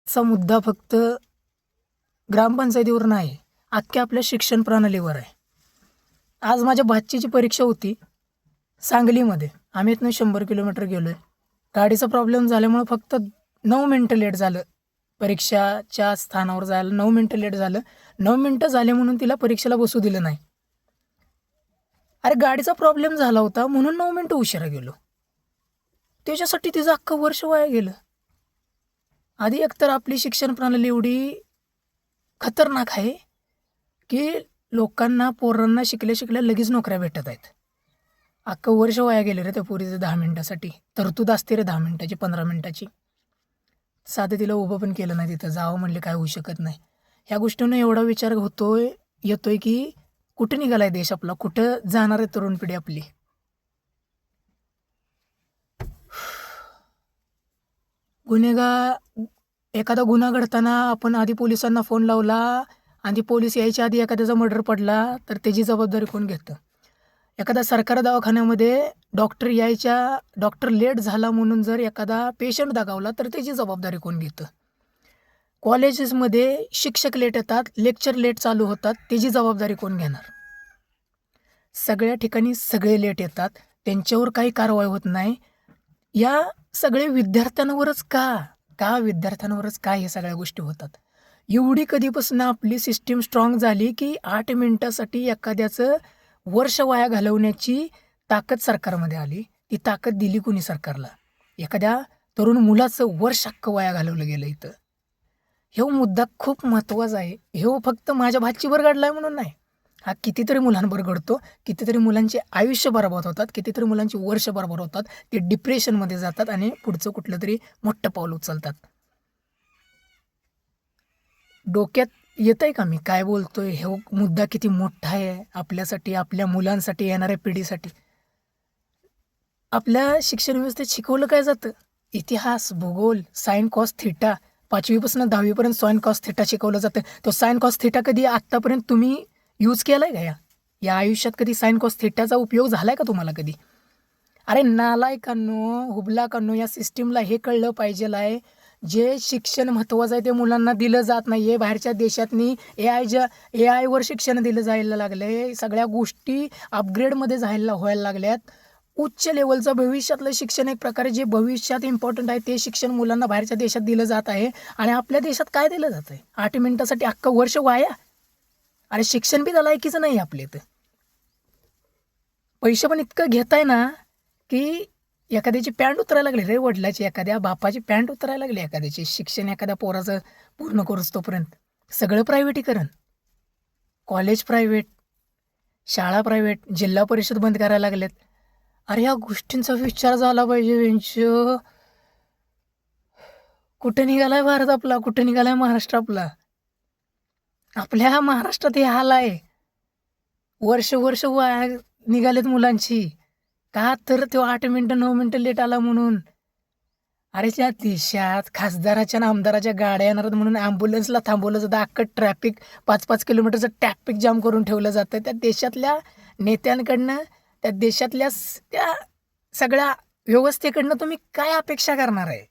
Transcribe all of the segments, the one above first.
चा मुद्दा फक्त ग्रामपंचायतीवर नाही, अख्ख्या आपल्या शिक्षण प्रणालीवर आहे. आज माझ्या भाचीची परीक्षा होती सांगलीमध्ये. आम्ही इथनं 100 किलोमीटर गेलो आहे. गाडीचा प्रॉब्लेम झाल्यामुळं फक्त 9 मिनटं लेट झालं. परीक्षाच्या स्थानावर जायला 9 मिनटं लेट झालं. 9 मिनटं झाले म्हणून तिला परीक्षेला बसू दिलं नाही. अरे गाडीचा प्रॉब्लेम झाला होता म्हणून 9 मिनटं उशिरा गेलो. त्याच्यासाठी तिचं अख्खं वर्ष वाया गेलं. आधी एकतर आपली शिक्षण प्रणाली एवढी खतरनाक आहे की लोकांना, पोरांना शिकल्या लगेच नोकऱ्या भेटत आहेत. अख्खं वर्ष वाया गेले रे त्या पोरीचं 10 मिनिटासाठी. तरतूद असते रे 10 मिनिटाची, 15 मिनिटाची. साधं तिला उभं पण केलं नाही तिथं. जावं म्हणले काय होऊ शकत नाही. ह्या गोष्टीनं एवढा विचार येतोय की कुठं निघालाय देश आपला, कुठं जाणार आहे तरुण पिढी आपली. एखादा गुन्हा घडताना आपण आधी पोलिसांना फोन लावला आणि पोलीस यायच्या आधी एखाद्याचा मर्डर पडला तर त्याची जबाबदारी कोण घेतं? एखादा सरकारी दवाखान्यामध्ये डॉक्टर लेट झाला म्हणून जर एखादा पेशंट दगावला तर त्याची जबाबदारी कोण घेतं? कॉलेजेसमध्ये शिक्षक लेट येतात, लेक्चर लेट चालू होतात, त्याची जबाबदारी कोण घेणार? सगळ्या ठिकाणी सगळे लेट येतात, त्यांच्यावर काही कारवाई होत नाही. या सगळे विद्यार्थ्यांवरच विद्यार्थ्यांवरच का हे सगळ्या गोष्टी होतात? एवढी कधीपासून आपली सिस्टीम स्ट्रॉंग झाली की 8 मिनिटासाठी एखाद्याचं वर्ष वाया घालवण्याची ताकद सरकारमध्ये आली. ती ताकद दिली कोणी सरकारला? एखाद्या तरुण मुलाचं वर्ष अख्खं वाया घालवलं गेलं इथं. हे मुद्दा खूप महत्त्वाचा आहे. हे फक्त माझ्या भाचीवर घडलाय म्हणून नाही, हा कितीतरी मुलांवर घडतो. कितीतरी मुलांचे आयुष्य बरबाद होतात, कितीतरी मुलांची वर्ष बरबाद होतात. ते डिप्रेशनमध्ये जातात आणि पुढचं कुठलं तरी मोठं पाऊल उचलतात. डोक्यात येतंय का मी काय बोलतोय? हे मुद्दा किती मोठा आहे आपल्यासाठी, आपल्या मुलांसाठी, येणाऱ्या पिढीसाठी. आपल्या शिक्षण व्यवस्थेत शिकवलं काय जातं? इतिहास, भूगोल, साइन कॉस थिटा. 5वी पासून 10वी पर्यंत साइन कॉस थिटा शिकवलं जातं. तो साइन कॉस थिटा कधी आत्तापर्यंत तुम्ही यूज केलाय का? या आयुष्यात कधी साइन कॉस थिटाचा उपयोग झालाय का तुम्हाला कधी? अरे नालायकांनो, हुबलाकांनो, या सिस्टीमला हे कळलं पाहिजेल आहे, जे शिक्षण महत्त्वाचं आहे ते मुलांना दिलं जात नाही आहे. बाहेरच्या देशातनी AIवर शिक्षण दिलं जायला लागलं. सगळ्या गोष्टी अपग्रेडमध्ये व्हायला लागल्यात. उच्च लेवलचं भविष्यातलं शिक्षण, एक प्रकारे जे भविष्यात इम्पॉर्टंट आहे ते शिक्षण मुलांना बाहेरच्या देशात दिलं जात आहे. आणि आपल्या देशात काय दिलं जात आहे? 8 मिनिटासाठी अख्खं वर्ष वाया. अरे शिक्षण बी त्या लायकीचं नाही आपले तर. पैसे पण इतकं घेताय ना की एखाद्याची पॅन्ट उतरायला लागली रे, वडिलाची, एखाद्या बापाची पॅन्ट उतरायला लागली एखाद्याची. शिक्षण एखाद्या पोराचं पूर्ण करूच तोपर्यंत सगळं प्रायव्हेटीकरण. कॉलेज प्रायव्हेट, शाळा प्रायव्हेट, जिल्हा परिषद बंद करायला लागलेत. अरे ह्या गोष्टींचा विचार झाला पाहिजे. कुठं निघालाय भारत आपला? कुठं निघालाय महाराष्ट्र आपला? आपल्या महाराष्ट्रात हे हाल आहे. वर्ष वाया निघालेत मुलांची. का तर तो 8 मिनिटं 9 मिनिटं लेट आला म्हणून. अरे त्या देशात खासदाराच्या आणि आमदाराच्या गाड्या येणार म्हणून ॲम्ब्युलन्सला थांबवलं जातं. अख्खं ट्रॅफिक 5-5 किलोमीटरचं ट्रॅफिक जाम करून ठेवलं जातं. त्या देशातल्या नेत्यांकडनं, त्या देशातल्या त्या सगळ्या व्यवस्थेकडनं तुम्ही काय अपेक्षा करणार आहे?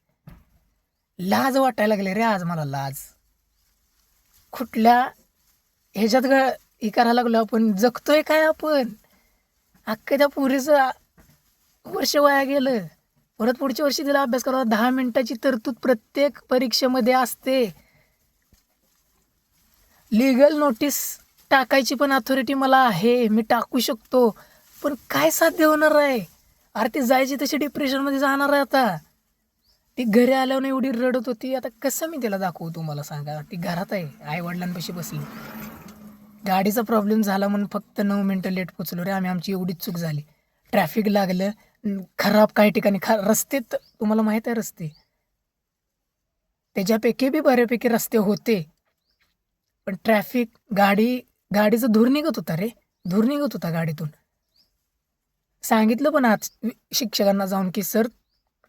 लाज वाटायला लागले रे आज मला, लाज. कुठल्या ह्याच्यात हे करायला लागलो आपण? जगतोय काय आपण? अख्खं त्या पुरीचं वर्ष वाया गेलं. परत पुढच्या वर्षी तिला अभ्यास करावा. 10 मिनिटाची तरतूद प्रत्येक परीक्षेमध्ये असते. लिगल नोटीस टाकायची पण अथॉरिटी मला आहे, मी टाकू शकतो. पण काय साध्य होणार आहे? अरे ती जायची तशी डिप्रेशनमध्ये जाणार आहे. आता ती घरी आल्यावर एवढी रडत होती. आता कसं मी तिला दाखवू तुम्हाला सांगा? ती घरात आहे, आईवडिलांपाशी बसली. गाडीचा प्रॉब्लेम झाला म्हणून फक्त 9 मिनटं लेट पोचलो रे आम्ही. आमची एवढीच चूक झाली. ट्रॅफिक लागलं, खराब काही ठिकाणी रस्ते, तुम्हाला माहीत आहे रस्ते, त्याच्यापैकी बी बऱ्यापैकी रस्ते होते. पण ट्रॅफिक, गाडीचं धूर निघत होता रे, धूर निघत होता गाडीतून. सांगितलं पण आज शिक्षकांना जाऊन की सर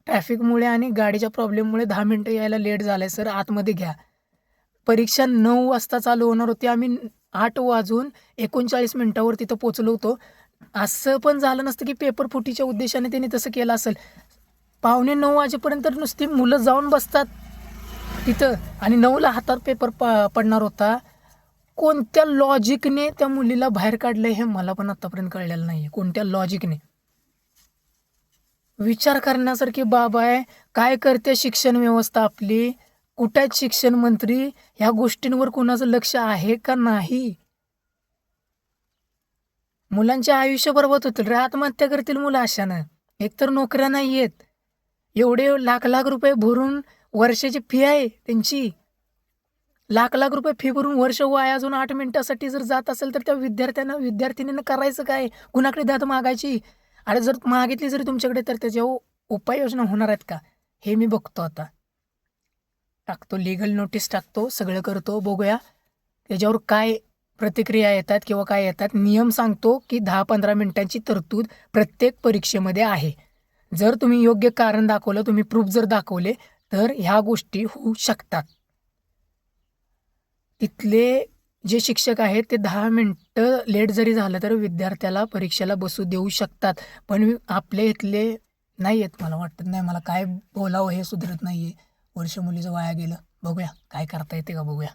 ट्रॅफिकमुळे आणि गाडीच्या प्रॉब्लेममुळे 10 मिनटं यायला लेट झालं आहे सर, आतमध्ये घ्या. परीक्षा 9 वाजता चालू होणार होती. आम्ही 8:39 तिथं पोचलो होतो. असं पण झालं नसतं की पेपर फुटीच्या उद्देशाने त्यांनी तसं केलं असेल. 8:45 वाजेपर्यंत नुसती मुलं जाऊन बसतात. तिथं आणि 9ला हातात पेपर पडणार होता. कोणत्या लॉजिकने त्या मुलीला बाहेर काढलं हे मला पण आतापर्यंत कळलेलं नाही आहे. कोणत्या लॉजिकने? विचार करण्यासारखी बाब आहे. काय करते शिक्षण व्यवस्था आपली? कुठे आहेत शिक्षण मंत्री? ह्या गोष्टींवर कोणाचं लक्ष आहे का नाही? मुलांचे आयुष्य बरबाद होतील रे. आत्महत्या करतील मुलं अशानं. एकतर नोकऱ्या नाही आहेत. एवढे लाख-लाख रुपये भरून वर्षाची फी आहे त्यांची. लाख-लाख रुपये फी भरून वर्ष वाया अजून 8 मिनिटासाठी जर जात असेल तर त्या विद्यार्थिनीनं करायचं काय? कुणाकडे दाद मागायची? अरे जर मागितली जरी तुमच्याकडे तर त्याच्यावर उपाययोजना होणार आहेत का? हे मी बघतो आता. टाकतो लीगल नोटीस टाकतो, सगळं करतो. बघूया त्याच्यावर काय प्रतिक्रिया येतात किंवा काय येतात. नियम सांगतो की 10-15 मिनिटांची तरतूद प्रत्येक परीक्षेमध्ये आहे. जर तुम्ही योग्य कारण दाखवलं, तुम्ही प्रूफ जर दाखवले तर ह्या गोष्टी होऊ शकतात. तिथले जे शिक्षक आहेत ते 10 मिनिटं लेट जरी झालं तर विद्यार्थ्याला परीक्षेला बसू देऊ शकतात. पण आपले इथले नाही आहेत. मला वाटत नाही. मला काय बोलावं हे सुधरत नाही आहे. वर्ष मुलीचं वाया गेलं. बघूया काय करता येते का बघूया.